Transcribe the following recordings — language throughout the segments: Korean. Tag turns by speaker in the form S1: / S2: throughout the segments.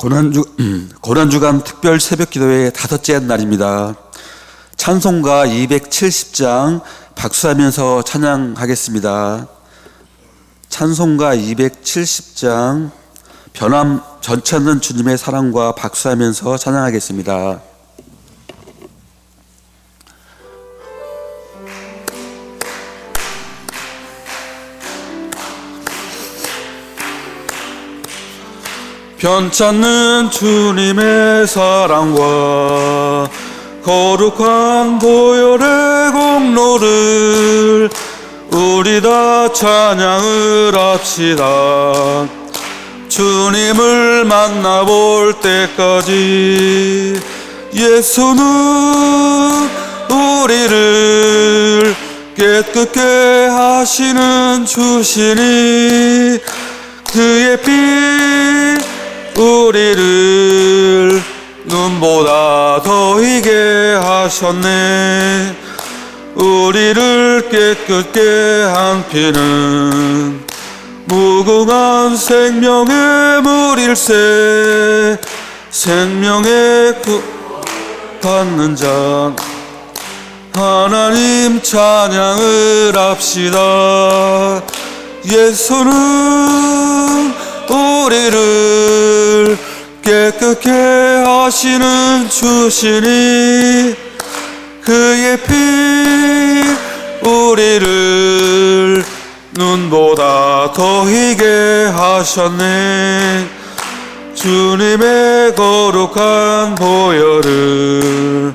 S1: 고난주간 특별 새벽기도의 다섯째 날입니다. 찬송가 270장 박수하면서 찬양하겠습니다. 찬송가 270장 변함 전치 않는 주님의 사랑과 박수하면서 찬양하겠습니다. 변찮는 주님의 사랑과 거룩한 보혈의 공로를 우리 다 찬양을 합시다. 주님을 만나볼 때까지 예수는 우리를 깨끗게 하시는 주시니 그의 피 우리를 눈보다 더 희게 하셨네. 우리를 깨끗게 한 피는 무궁한 생명의 물일세. 생명의 받는 자 하나님 찬양을 합시다. 예수는 우리를 깨끗게 하시는 주시니 그의 피 우리를 눈보다 더 희게 하셨네. 주님의 거룩한 보혈을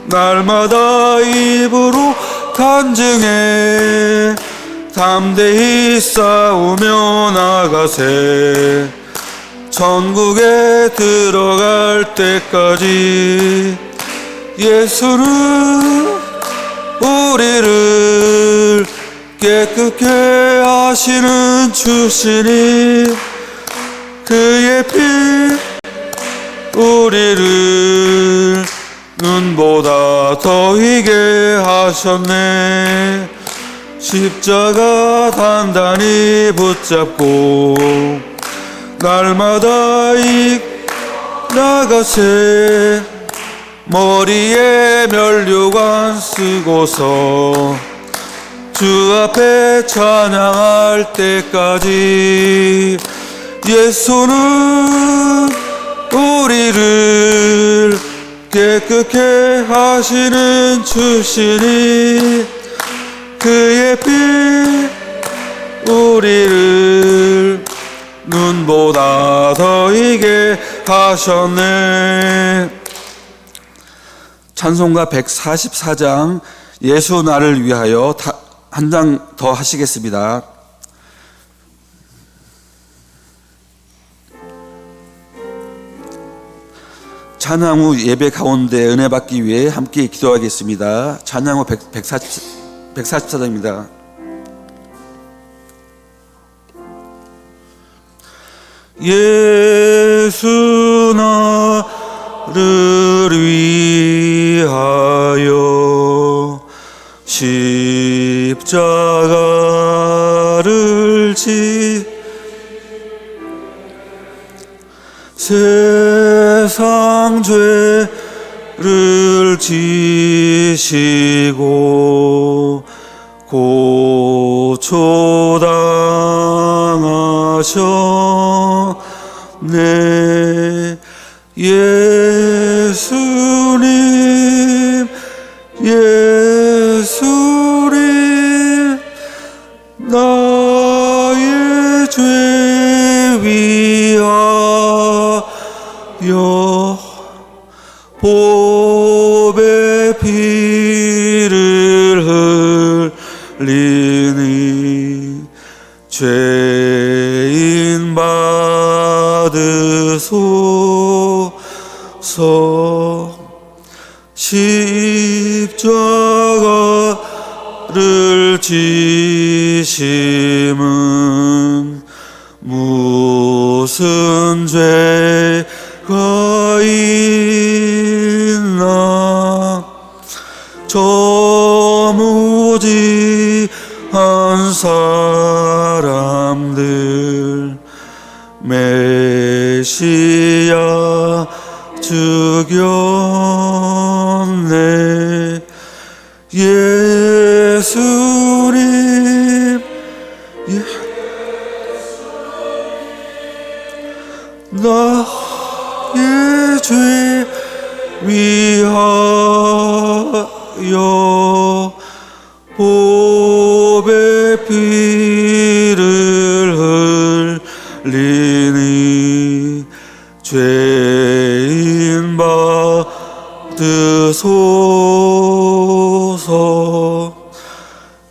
S1: 날마다 입으로 간증해 담대히 싸우며 나가세. 천국에 들어갈 때까지 예수는 우리를 깨끗게 하시는 주시니 그의 피 우리를 눈보다 더 희게 하셨네. 십자가 단단히 붙잡고 날마다 나가세. 머리에 면류관 쓰고서 주 앞에 찬양할 때까지 예수는 우리를 깨끗게 하시는 주시니 그의 피 우리를 눈보다 더 희게 하셨네. 찬송가 144장 예수 나를 위하여 한 장 더 하시겠습니다. 찬양 후 예배 가운데 은혜 받기 위해 함께 기도하겠습니다. 찬양 후 144장입니다. 예수 나를 위하여 십자가를 세상 죄를 지시고 고초당하셨네. 예수님 나의 죄 위하여 보배 피를 흘리니 죄인 받으소서. 십자가를 지심은 무슨 죄가 있나. 저 무지한 사람들 매일 메시아 죽였네. 예수님 나의 죄 위하여 보배 피를 흘리니 죄인 받으소서.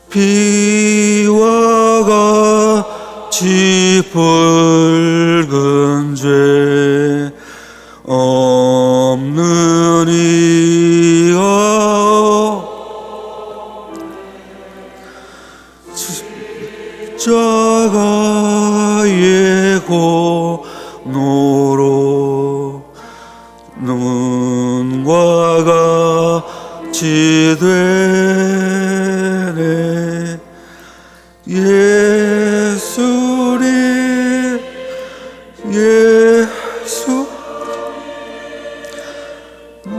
S1: 피와 같이 붉은 죄 없는 이가 십자가의 고노로 눈과 같이 되네. 예수님 예수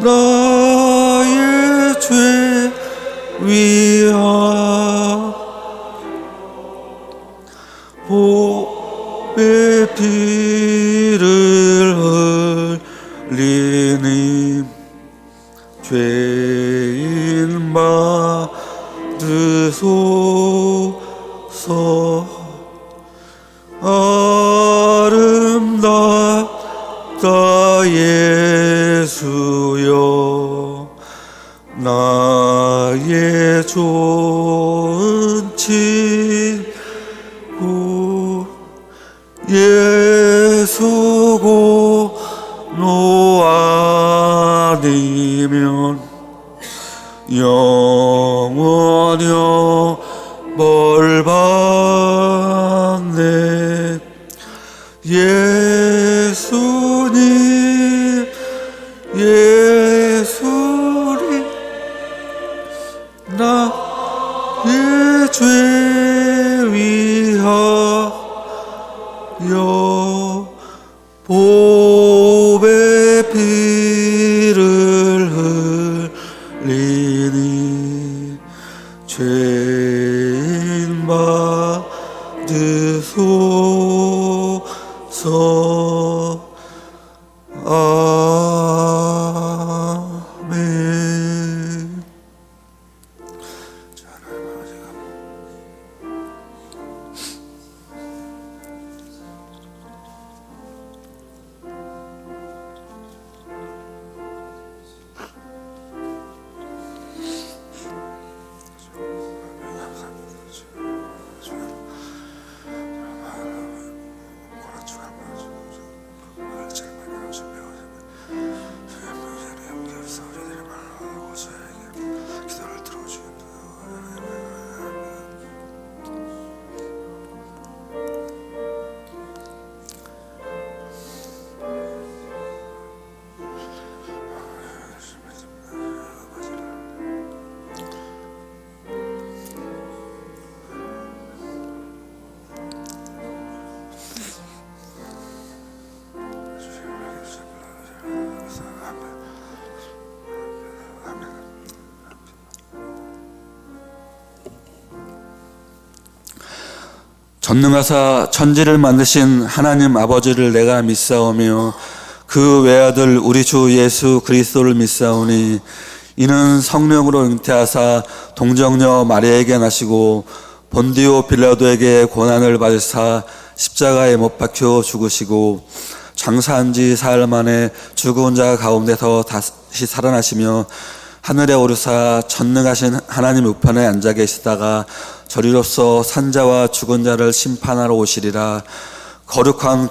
S1: 나의 죄 위하 보배 피를 흘리니 죄인 받으소서. 아름답다 예수여 나의 좋은 친구. 예수 고노 아니면 영원히 벌 받네. 예수님 예수님 나의 죄 위하여 보배 피를 흘리니 죄인 받으소서. 아멘. 전능하사 천지를 만드신 하나님 아버지를 내가 믿사오며 그 외아들 우리 주 예수 그리스도를 믿사오니 이는 성령으로 잉태하사 동정녀 마리아에게 나시고 본디오 빌라도에게 고난을 받으사 십자가에 못 박혀 죽으시고 장사한 지 사흘 만에 죽은 자 가운데서 다시 살아나시며 하늘에 오르사 전능하신 하나님 우편에 앉아 계시다가 저리로서 산자와 죽은 자를 심판하러 오시리라. 거룩한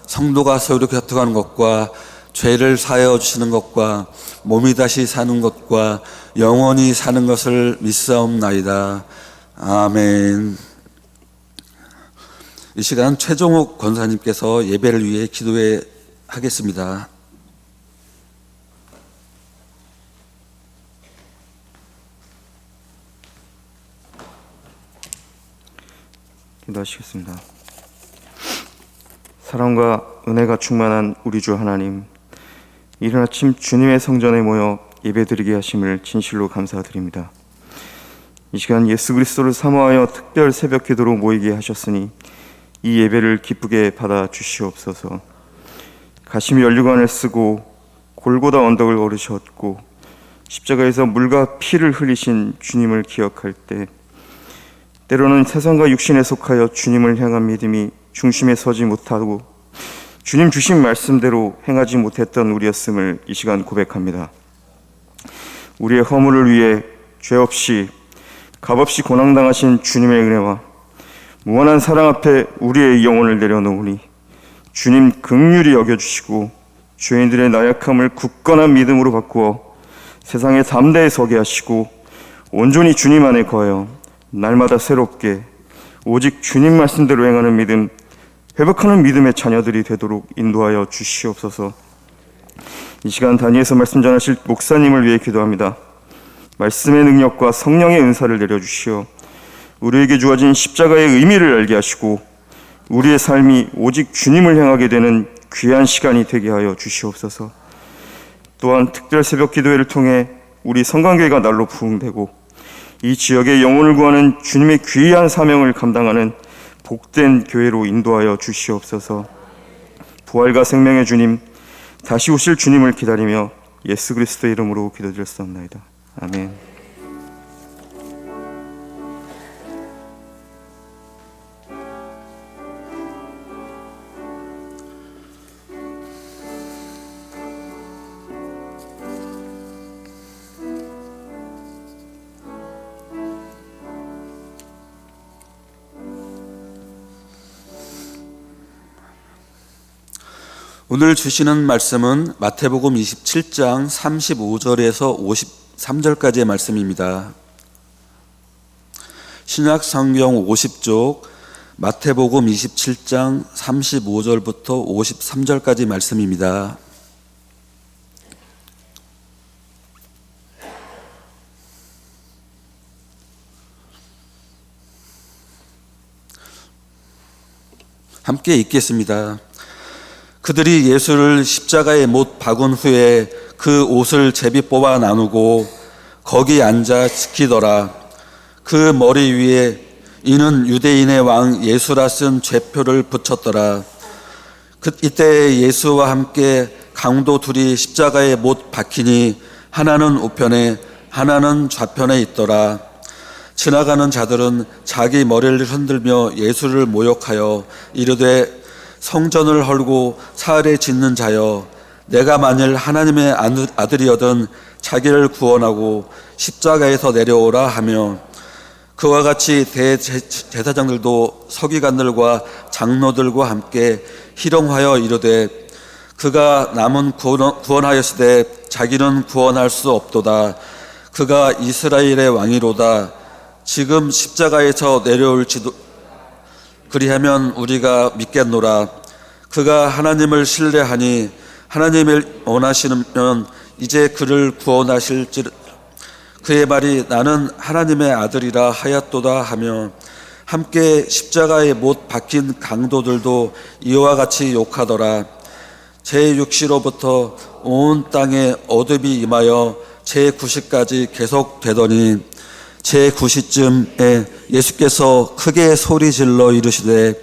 S1: 성도가 서로 교통하는 것과 죄를 사하여 주시는 것과 몸이 다시 사는 것과 영원히 사는 것을 믿사옵나이다. 아멘. 이 시간 최종욱 권사님께서 예배를 위해 기도해 하겠습니다.
S2: 기도하시겠습니다. 사랑과 은혜가 충만한 우리 주 하나님, 이른 아침 주님의 성전에 모여 예배드리게 하심을 진실로 감사드립니다. 이 시간 예수 그리스도를 사모하여 특별 새벽 기도로 모이게 하셨으니 이 예배를 기쁘게 받아 주시옵소서. 가시미 연류관을 쓰고 골고다 언덕을 오르셨고 십자가에서 물과 피를 흘리신 주님을 기억할 때, 때로는 세상과 육신에 속하여 주님을 향한 믿음이 중심에 서지 못하고 주님 주신 말씀대로 행하지 못했던 우리였음을 이 시간 고백합니다. 우리의 허물을 위해 죄 없이 값없이 고난당하신 주님의 은혜와 무한한 사랑 앞에 우리의 영혼을 내려놓으니 주님 긍휼히 여겨주시고 죄인들의 나약함을 굳건한 믿음으로 바꾸어 세상의 담대에 서게 하시고 온전히 주님 안에 거하여 날마다 새롭게 오직 주님 말씀대로 행하는 믿음, 회복하는 믿음의 자녀들이 되도록 인도하여 주시옵소서. 이 시간 단위에서 말씀 전하실 목사님을 위해 기도합니다. 말씀의 능력과 성령의 은사를 내려주시어 우리에게 주어진 십자가의 의미를 알게 하시고 우리의 삶이 오직 주님을 향하게 되는 귀한 시간이 되게 하여 주시옵소서. 또한 특별 새벽 기도회를 통해 우리 성관교회가 날로 부흥되고 이 지역의 영혼을 구하는 주님의 귀한 사명을 감당하는 복된 교회로 인도하여 주시옵소서. 부활과 생명의 주님, 다시 오실 주님을 기다리며 예수 그리스도의 이름으로 기도드렸사옵나이다. 아멘.
S1: 오늘 주시는 말씀은 마태복음 27장 35절에서 53절까지의 말씀입니다. 신약 성경 50쪽 마태복음 27장 35절부터 53절까지 말씀입니다. 함께 읽겠습니다. 그들이 예수를 십자가에 못 박은 후에 그 옷을 제비 뽑아 나누고 거기 앉아 지키더라. 그 머리 위에 이는 유대인의 왕 예수라 쓴 죄표를 붙였더라. 이때 예수와 함께 강도 둘이 십자가에 못 박히니 하나는 우편에 하나는 좌편에 있더라. 지나가는 자들은 자기 머리를 흔들며 예수를 모욕하여 이르되 성전을 헐고 사흘에 짓는 자여, 내가 만일 하나님의 아들이어든 자기를 구원하고 십자가에서 내려오라 하며, 그와 같이 대제사장들도 서기관들과 장로들과 함께 희롱하여 이르되 그가 남은 구원하였으되 자기는 구원할 수 없도다. 그가 이스라엘의 왕이로다. 지금 십자가에서 내려올지도 그리하면 우리가 믿겠노라. 그가 하나님을 신뢰하니 하나님을 원하시면 이제 그를 구원하실지. 그의 말이 나는 하나님의 아들이라 하였도다 하며 함께 십자가에 못 박힌 강도들도 이와 같이 욕하더라. 제6시로부터 온 땅에 어둠이 임하여 제9시까지 계속되더니 제9시쯤에 예수께서 크게 소리질러 이르시되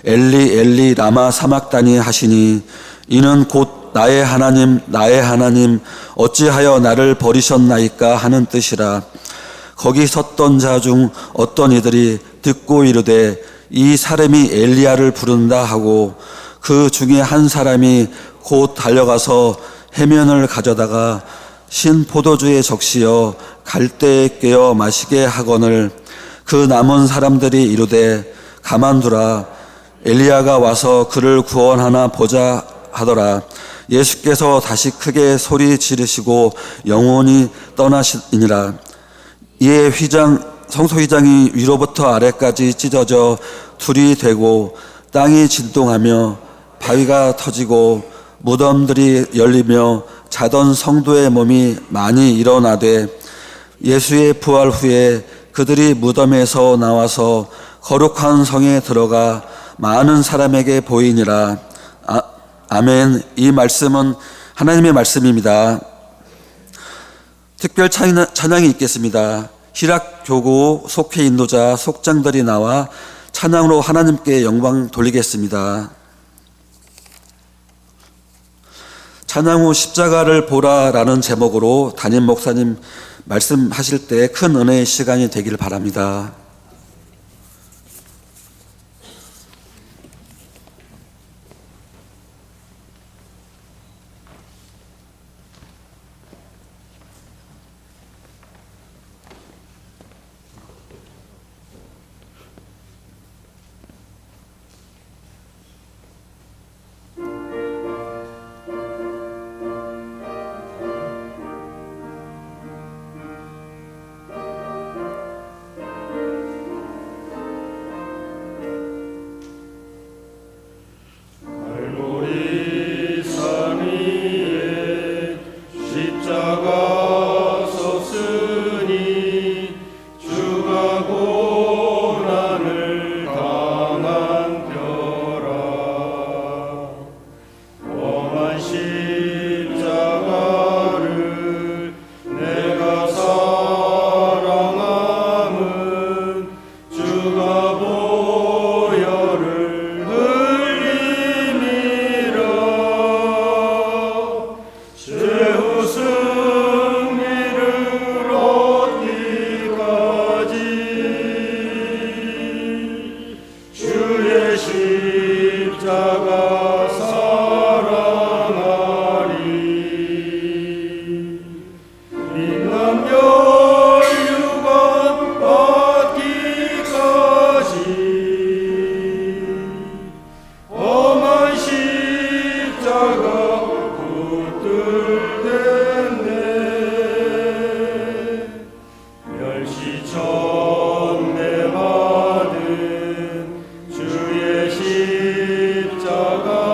S1: 엘리 엘리 라마 사막다니 하시니 이는 곧 나의 하나님 어찌하여 나를 버리셨나이까 하는 뜻이라. 거기 섰던 자 중 어떤 이들이 듣고 이르되 이 사람이 엘리야를 부른다 하고 그 중에 한 사람이 곧 달려가서 해면을 가져다가 신 포도주에 적시어 갈대에 꿰어 마시게 하거늘 그 남은 사람들이 이르되 가만두라 엘리야가 와서 그를 구원하나 보자 하더라. 예수께서 다시 크게 소리 지르시고 영원히 떠나시니라. 이에 성소휘장이 위로부터 아래까지 찢어져 둘이 되고 땅이 진동하며 바위가 터지고 무덤들이 열리며 자던 성도의 몸이 많이 일어나되 예수의 부활 후에 그들이 무덤에서 나와서 거룩한 성에 들어가 많은 사람에게 보이니라. 아멘. 이 말씀은 하나님의 말씀입니다. 특별 찬양이 있겠습니다. 희락 교구 속회 인도자 속장들이 나와 찬양으로 하나님께 영광 돌리겠습니다. 찬양 후 십자가를 보라라는 제목으로 담임 목사님 말씀하실 때 큰 은혜의 시간이 되길 바랍니다.
S3: 십자가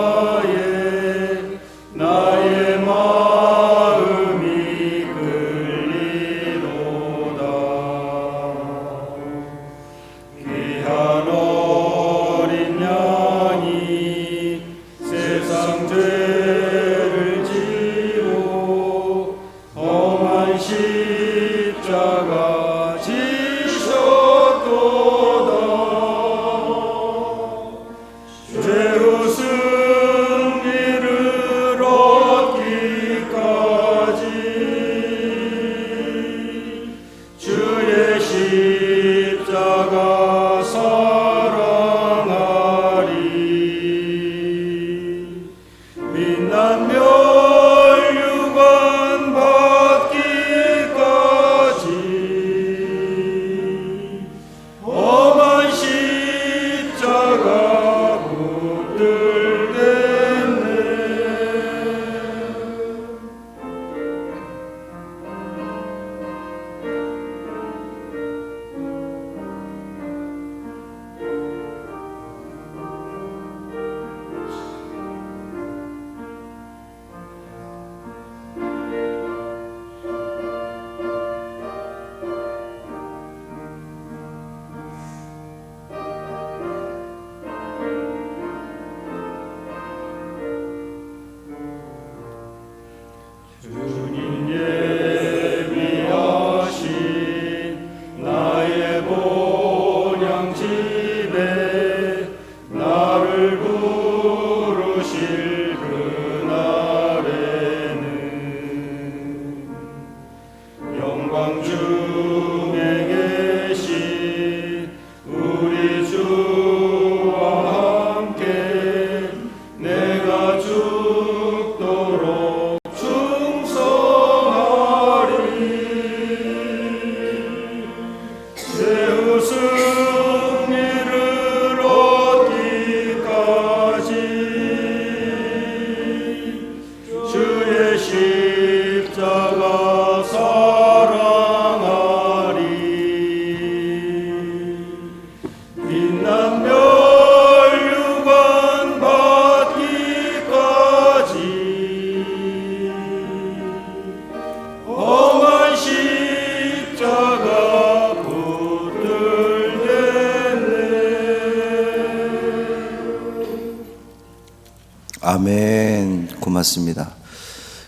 S3: 아멘. 고맙습니다.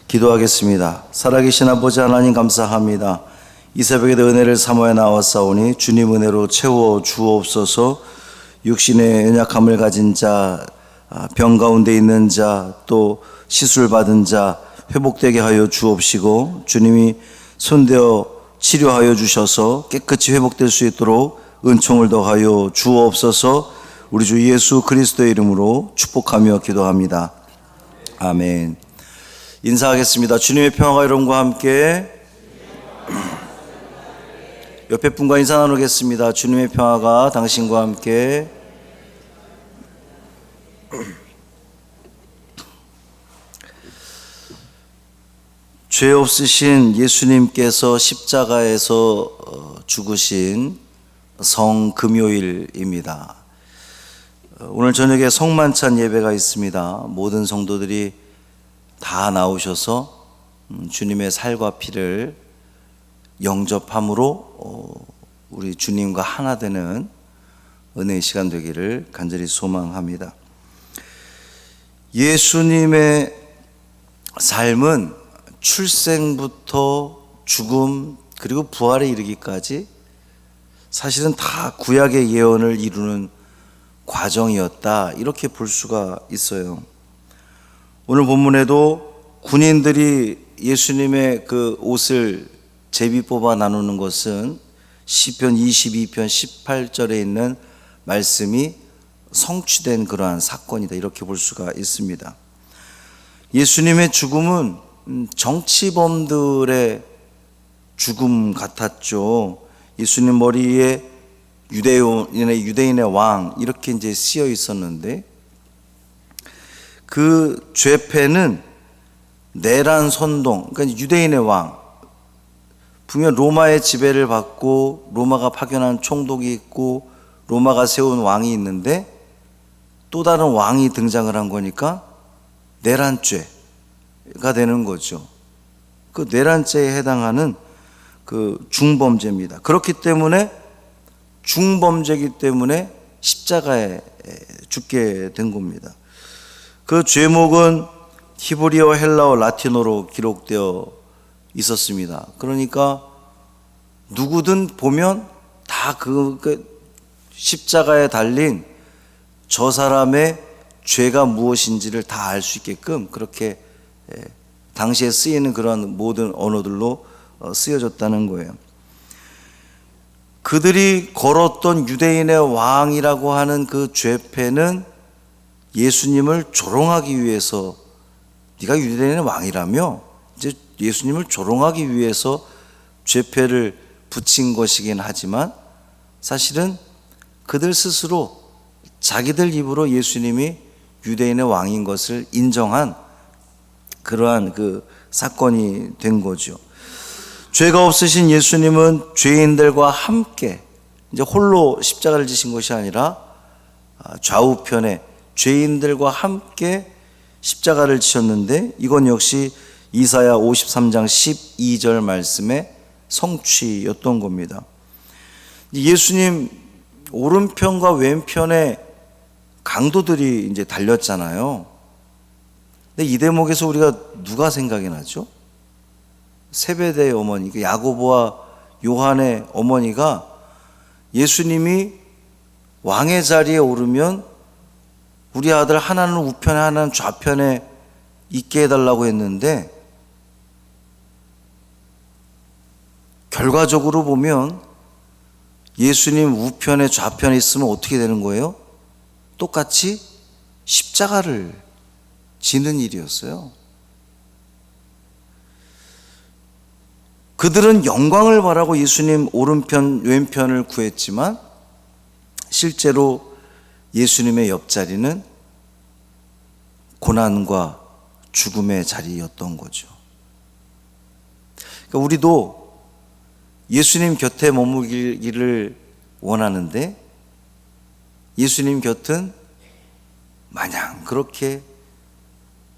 S3: 기도하겠습니다. 살아계신 아버지 하나님 감사합니다. 이 새벽에도 은혜를 사모해 나왔사오니 주님 은혜로 채워 주옵소서. 육신의 연약함을 가진 자, 병 가운데 있는 자, 또 시술 받은 자 회복되게 하여 주옵시고, 주님이 손대어 치료하여 주셔서 깨끗이 회복될 수 있도록 은총을 더하여 주옵소서. 우리 주 예수 그리스도의 이름으로 축복하며 기도합니다. 아멘. 인사하겠습니다. 주님의 평화가 여러분과 함께. 옆에 분과 인사 나누겠습니다. 주님의 평화가 당신과 함께. 죄 없으신 예수님께서 십자가에서 죽으신 성금요일입니다. 오늘 저녁에 성만찬 예배가 있습니다. 모든 성도들이 다 나오셔서 주님의 살과 피를 영접함으로 우리 주님과 하나 되는 은혜의 시간 되기를 간절히 소망합니다. 예수님의 삶은 출생부터 죽음 그리고 부활에 이르기까지 사실은 다 구약의 예언을 이루는 과정이었다, 이렇게 볼 수가 있어요. 오늘 본문에도 군인들이 예수님의 그 옷을 제비 뽑아 나누는 것은 시편 22편 18절에 있는 말씀이 성취된 그러한 사건이다, 이렇게 볼 수가 있습니다. 예수님의 죽음은 정치범들의 죽음 같았죠. 예수님 머리에 유대인의 왕 이렇게 이제 쓰여 있었는데, 그 죄패는 내란 선동, 그러니까 유대인의 왕, 분명 로마의 지배를 받고 로마가 파견한 총독이 있고 로마가 세운 왕이 있는데 또 다른 왕이 등장을 한 거니까 내란죄가 되는 거죠. 그 내란죄에 해당하는 그 중범죄입니다. 그렇기 때문에 중범죄이기 때문에 십자가에 죽게 된 겁니다. 그 죄목은 히브리어, 헬라어, 라틴어로 기록되어 있었습니다. 그러니까 누구든 보면 다 그 십자가에 달린 저 사람의 죄가 무엇인지를 다 알 수 있게끔 그렇게 당시에 쓰이는 그런 모든 언어들로 쓰여졌다는 거예요. 그들이 걸었던 유대인의 왕이라고 하는 그 죄패는 예수님을 조롱하기 위해서, 네가 유대인의 왕이라며, 이제 예수님을 조롱하기 위해서 죄패를 붙인 것이긴 하지만 사실은 그들 스스로 자기들 입으로 예수님이 유대인의 왕인 것을 인정한 그러한 그 사건이 된 거죠. 죄가 없으신 예수님은 죄인들과 함께, 이제 홀로 십자가를 지신 것이 아니라 좌우편에 죄인들과 함께 십자가를 지셨는데, 이건 역시 이사야 53장 12절 말씀의 성취였던 겁니다. 예수님 오른편과 왼편에 강도들이 이제 달렸잖아요. 근데 이 대목에서 우리가 누가 생각이 나죠? 세베대의 어머니, 야고보와 요한의 어머니가 예수님이 왕의 자리에 오르면 우리 아들 하나는 우편에 하나는 좌편에 있게 해달라고 했는데, 결과적으로 보면 예수님 우편에 좌편에 있으면 어떻게 되는 거예요? 똑같이 십자가를 지는 일이었어요. 그들은 영광을 바라고 예수님 오른편 왼편을 구했지만 실제로 예수님의 옆자리는 고난과 죽음의 자리였던 거죠. 그러니까 우리도 예수님 곁에 머물기를 원하는데 예수님 곁은 마냥 그렇게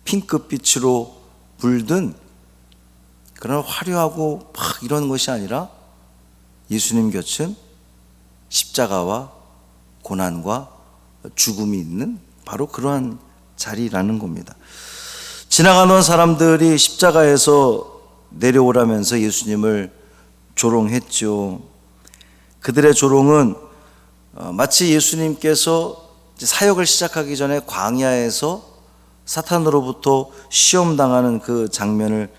S3: 핑크빛으로 물든 그런 화려하고 막 이런 것이 아니라 예수님 곁은 십자가와 고난과 죽음이 있는 바로 그러한 자리라는 겁니다. 지나가는 사람들이 십자가에서 내려오라면서 예수님을 조롱했죠. 그들의 조롱은 마치 예수님께서 사역을 시작하기 전에 광야에서 사탄으로부터 시험당하는 그 장면을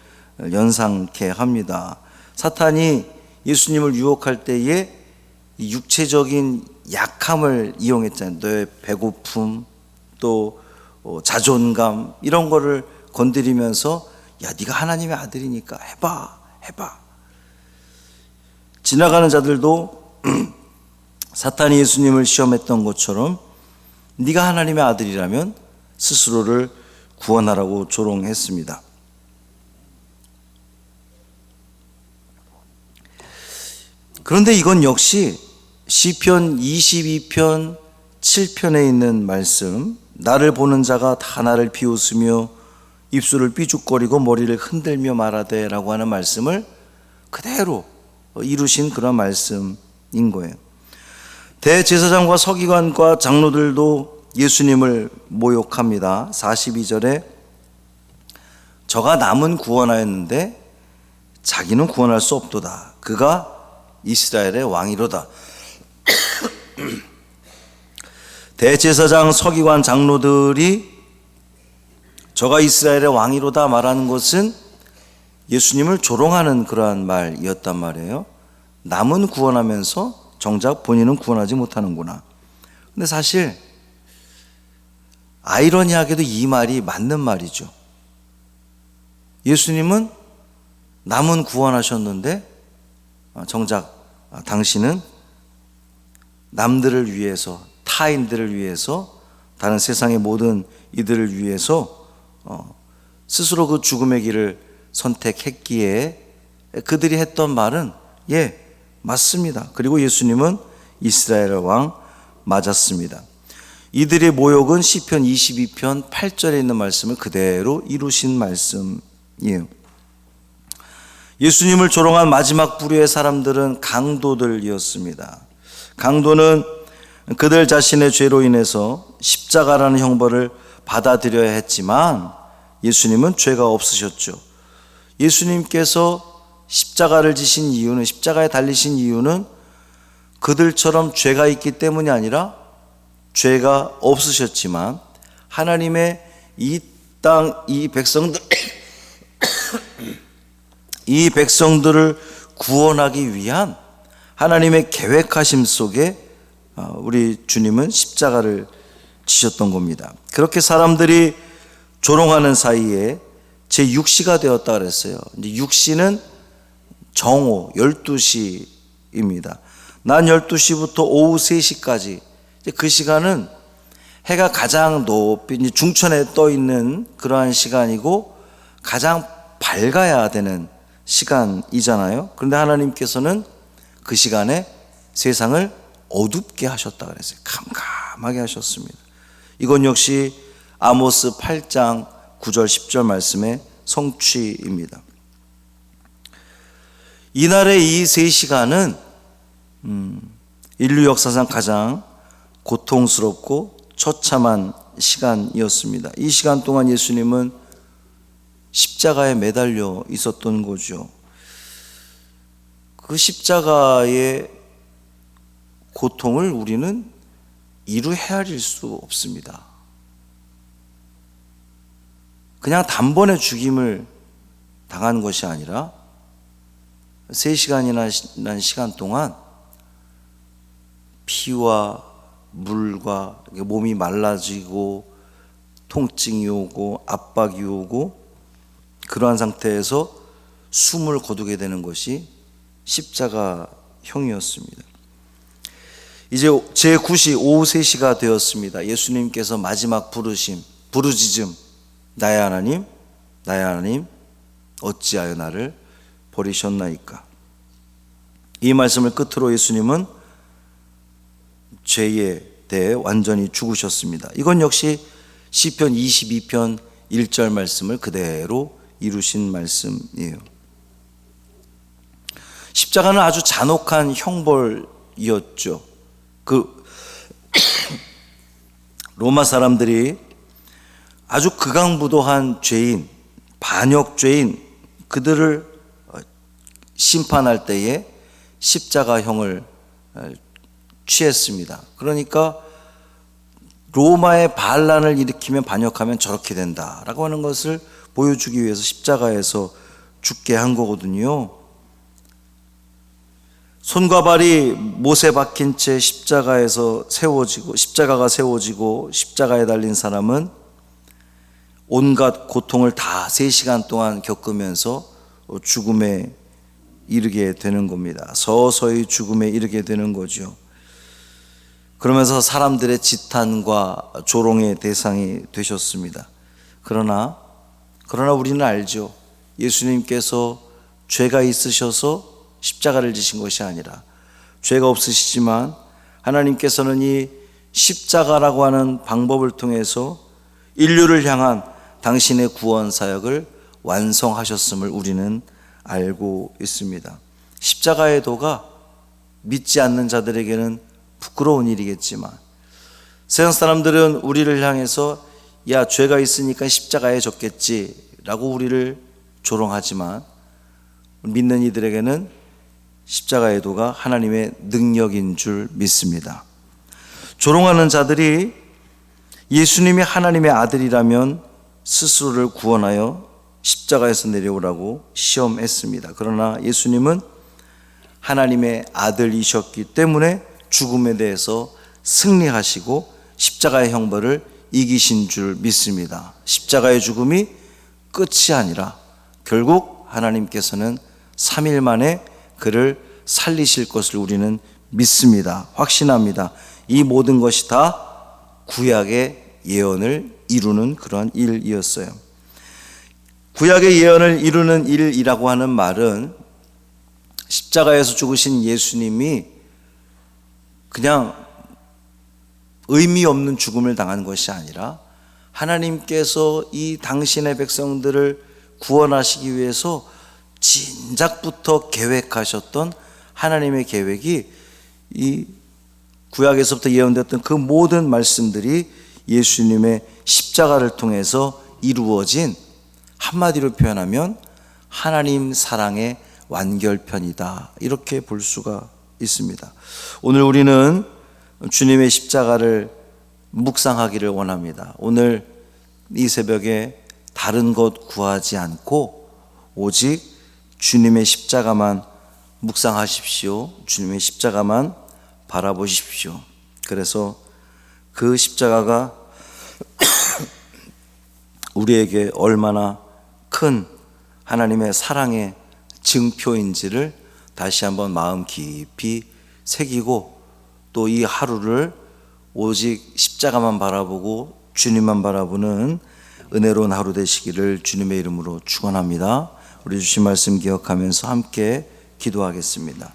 S3: 연상케 합니다. 사탄이 예수님을 유혹할 때에 육체적인 약함을 이용했잖아요. 너의 배고픔, 또 자존감, 이런 거를 건드리면서 야, 네가 하나님의 아들이니까 해봐. 지나가는 자들도 사탄이 예수님을 시험했던 것처럼 네가 하나님의 아들이라면 스스로를 구원하라고 조롱했습니다. 그런데 이건 역시 시편 22편 7편에 있는 말씀, 나를 보는 자가 다 나를 비웃으며 입술을 삐죽거리고 머리를 흔들며 말하되 라고 하는 말씀을 그대로 이루신 그런 말씀인 거예요. 대제사장과 서기관과 장로들도 예수님을 모욕합니다. 42절에 저가 남은 구원하였는데 자기는 구원할 수 없도다. 그가 이스라엘의 왕이로다. 대제사장, 서기관, 장로들이 저가 이스라엘의 왕이로다 말하는 것은 예수님을 조롱하는 그러한 말이었단 말이에요. 남은 구원하면서 정작 본인은 구원하지 못하는구나. 근데 사실 아이러니하게도 이 말이 맞는 말이죠. 예수님은 남은 구원하셨는데 정작 당신은 남들을 위해서, 타인들을 위해서, 다른 세상의 모든 이들을 위해서 스스로 그 죽음의 길을 선택했기에 그들이 했던 말은 맞습니다. 그리고 예수님은 이스라엘의 왕 맞았습니다. 이들의 모욕은 시편 22편 8절에 있는 말씀을 그대로 이루신 말씀이에요. 예수님을 조롱한 마지막 부류의 사람들은 강도들이었습니다. 강도는 그들 자신의 죄로 인해서 십자가라는 형벌을 받아들여야 했지만 예수님은 죄가 없으셨죠. 예수님께서 십자가를 지신 이유는, 십자가에 달리신 이유는 그들처럼 죄가 있기 때문이 아니라 죄가 없으셨지만 하나님의 이 땅, 이 백성들을 구원하기 위한 하나님의 계획하심 속에 우리 주님은 십자가를 지셨던 겁니다. 그렇게 사람들이 조롱하는 사이에 제6시가 되었다 그랬어요. 이제 6시는 정오 12시입니다. 낮 12시부터 오후 3시까지 그 시간은 해가 가장 높이 중천에 떠 있는 그러한 시간이고 가장 밝아야 되는 시간이잖아요. 그런데 하나님께서는 그 시간에 세상을 어둡게 하셨다 그랬어요. 캄캄하게 하셨습니다. 이건 역시 아모스 8장 9절 10절 말씀의 성취입니다. 이날의 이 3시간은 인류 역사상 가장 고통스럽고 처참한 시간이었습니다. 이 시간 동안 예수님은 십자가에 매달려 있었던 거죠. 그 십자가의 고통을 우리는 이루 헤아릴 수 없습니다. 그냥 단번에 죽임을 당한 것이 아니라 3시간이나 시간 동안 피와 물과 몸이 말라지고 통증이 오고 압박이 오고 그러한 상태에서 숨을 거두게 되는 것이 십자가형이었습니다. 이제 제9시 오후 3시가 되었습니다. 예수님께서 마지막 부르짖음, 나의 하나님, 나의 하나님 어찌하여 나를 버리셨나이까. 이 말씀을 끝으로 예수님은 죄에 대해 완전히 죽으셨습니다. 이건 역시 시편 22편 1절 말씀을 그대로 이루신 말씀이에요. 십자가는 아주 잔혹한 형벌이었죠. 그 로마 사람들이 아주 극악무도한 죄인, 반역죄인 그들을 심판할 때에 십자가형을 취했습니다. 그러니까 로마의 반란을 일으키면 반역하면 저렇게 된다라고 하는 것을 보여주기 위해서 십자가에서 죽게 한 거거든요. 손과 발이 못에 박힌 채 십자가가 세워지고 십자가에 달린 사람은 온갖 고통을 다 3시간 동안 겪으면서 죽음에 이르게 되는 겁니다. 서서히 죽음에 이르게 되는 거죠. 그러면서 사람들의 지탄과 조롱의 대상이 되셨습니다. 그러나 우리는 알죠. 예수님께서 죄가 있으셔서 십자가를 지신 것이 아니라 죄가 없으시지만 하나님께서는 이 십자가라고 하는 방법을 통해서 인류를 향한 당신의 구원 사역을 완성하셨음을 우리는 알고 있습니다. 십자가의 도가 믿지 않는 자들에게는 부끄러운 일이겠지만 세상 사람들은 우리를 향해서 야, 죄가 있으니까 십자가에 졌겠지 라고 우리를 조롱하지만 믿는 이들에게는 십자가의 도가 하나님의 능력인 줄 믿습니다. 조롱하는 자들이 예수님이 하나님의 아들이라면 스스로를 구원하여 십자가에서 내려오라고 시험했습니다. 그러나 예수님은 하나님의 아들이셨기 때문에 죽음에 대해서 승리하시고 십자가의 형벌을 이기신 줄 믿습니다. 십자가의 죽음이 끝이 아니라 결국 하나님께서는 3일 만에 그를 살리실 것을 우리는 믿습니다. 확신합니다. 이 모든 것이 다 구약의 예언을 이루는 그러한 일이었어요. 구약의 예언을 이루는 일이라고 하는 말은 십자가에서 죽으신 예수님이 그냥 의미 없는 죽음을 당한 것이 아니라 하나님께서 이 당신의 백성들을 구원하시기 위해서 진작부터 계획하셨던 하나님의 계획이 이 구약에서부터 예언됐던 그 모든 말씀들이 예수님의 십자가를 통해서 이루어진, 한마디로 표현하면 하나님 사랑의 완결편이다, 이렇게 볼 수가 있습니다. 오늘 우리는 주님의 십자가를 묵상하기를 원합니다. 오늘 이 새벽에 다른 것 구하지 않고 오직 주님의 십자가만 묵상하십시오. 주님의 십자가만 바라보십시오. 그래서 그 십자가가 우리에게 얼마나 큰 하나님의 사랑의 증표인지를 다시 한번 마음 깊이 새기고 또 이 하루를 오직 십자가만 바라보고 주님만 바라보는 은혜로운 하루 되시기를 주님의 이름으로 축원합니다. 우리 주신 말씀 기억하면서 함께 기도하겠습니다.